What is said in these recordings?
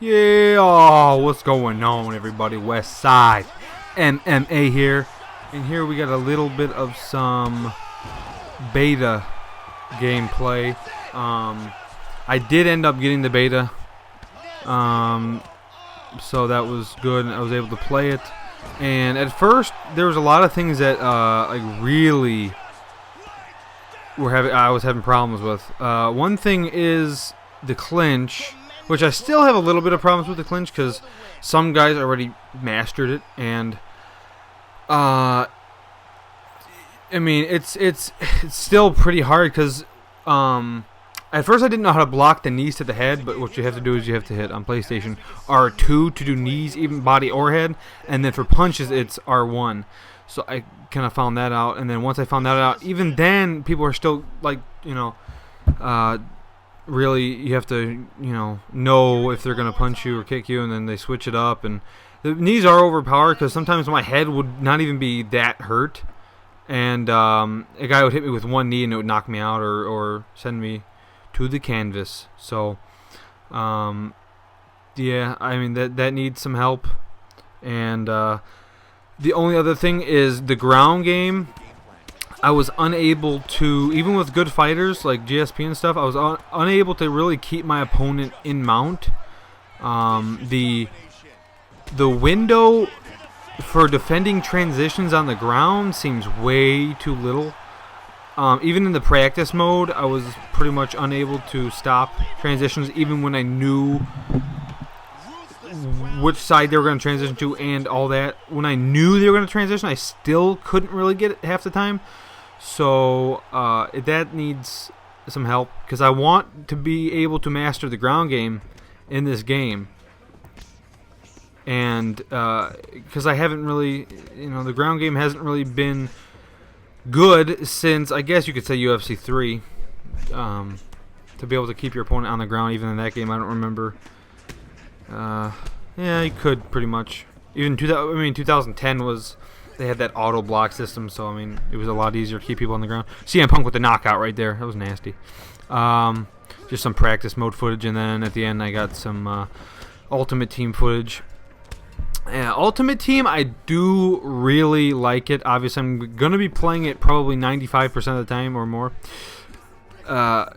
Yeah, oh, what's going on, everybody? West Side MMA here. And here we got a little bit of some beta gameplay. I did end up getting the beta. So that was good, and I was able to play it. And at first, there was a lot of things that like really I was having problems with. One thing is the clinch, which I still have a little bit of problems with the clinch because some guys already mastered it, and I mean it's still pretty hard because at first I didn't know how to block the knees to the head, but what you have to do is you have to hit on PlayStation R2 to do knees, even body or head, and then for punches it's R1. So I kind of found that out, and then once I found that out, even then people are still like, really you have to know if they're gonna punch you or kick you, and then they switch it up. And the knees are overpowered because sometimes my head would not even be that hurt, and a guy would hit me with one knee and it would knock me out or send me to the canvas. So yeah, I mean that needs some help. And the only other thing is the ground game. I was unable to, even with good fighters like GSP and stuff, I was unable to really keep my opponent in mount. The window for defending transitions on the ground seems way too little. Even in the practice mode, I was pretty much unable to stop transitions, even when I knew which side they were going to transition to and all that. When I knew they were going to transition, I still couldn't really get it half the time. So that needs some help because I want to be able to master the ground game in this game. And because I haven't really, the ground game hasn't really been good since, I guess you could say, UFC 3. To be able to keep your opponent on the ground, even in that game, I don't remember. Yeah, you could pretty much. Even 2010 was, they had that auto block system, so I mean it was a lot easier to keep people on the ground. CM Punk with the knockout right there, that was nasty. Just some practice mode footage, and then at the end I got some Ultimate Team footage. Yeah, Ultimate Team, I do really like it. Obviously, I'm gonna be playing it probably 95% of the time or more.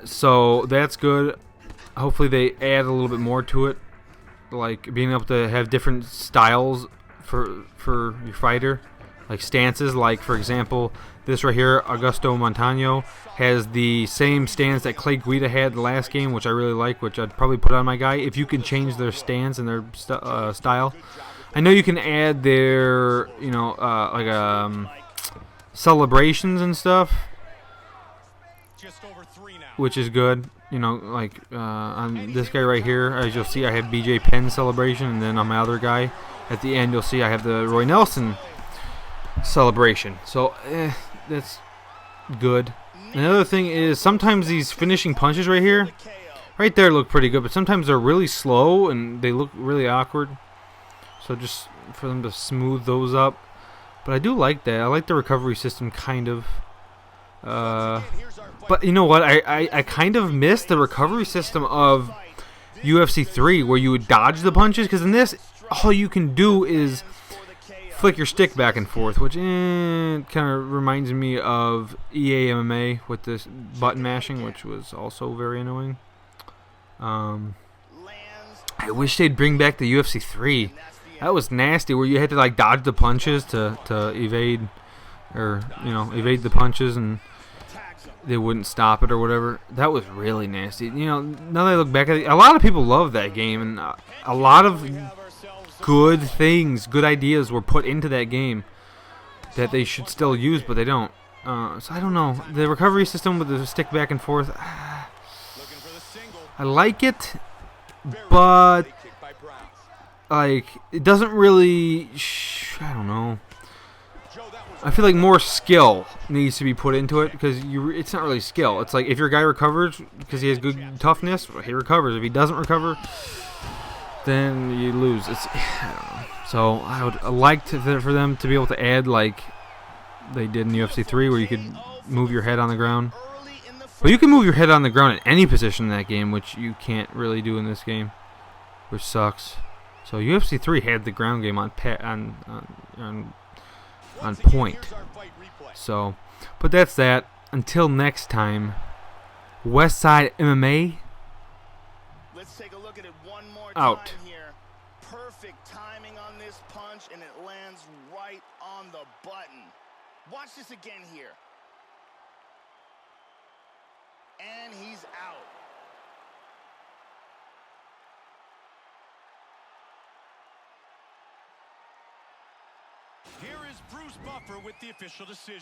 So that's good. Hopefully they add a little bit more to it, like being able to have different styles for your fighter, like stances. Like for example, this right here, Augusto Montano, has the same stance that Clay Guida had the last game, which I really like, which I'd probably put on my guy if you can change their stance and their style. I know you can add their, celebrations and stuff, which is good. Like on this guy right here, as you'll see, I have BJ Penn celebration, and then on my other guy, at the end, you'll see I have the Roy Nelson celebration. So that's good. Another thing is sometimes these finishing punches right here, right there, look pretty good, but sometimes they're really slow and they look really awkward. So just for them to smooth those up. But I do like that. I like the recovery system, kind of. But you know what? I kind of miss the recovery system of UFC 3, where you would dodge the punches. Because in this, all you can do is flick your stick back and forth, which kind of reminds me of EA MMA with this button mashing, which was also very annoying. I wish they'd bring back the UFC 3. That was nasty, where you had to like dodge the punches to evade, or evade the punches, and they wouldn't stop it or whatever. That was really nasty. Now that I look back at it, a lot of people love that game, and a lot of good things, good ideas were put into that game that they should still use, but they don't. So I don't know. The recovery system with the stick back and forth, I like it, but like it doesn't really. I don't know. I feel like more skill needs to be put into it, because it's not really skill. It's like if your guy recovers because he has good toughness, he recovers. If he doesn't recover, then you lose. I don't know. So I would like for them to be able to add, like they did in UFC 3, where you could move your head on the ground. But you can move your head on the ground in any position in that game, which you can't really do in this game. which sucks. So UFC 3 had the ground game on point. So, but that's that. Until next time, Westside MMA. Let's take a look at it one more out. time here. Perfect timing on this punch, and it lands right on the button. Watch this again here. And he's out. Here is Bruce Buffer with the official decision.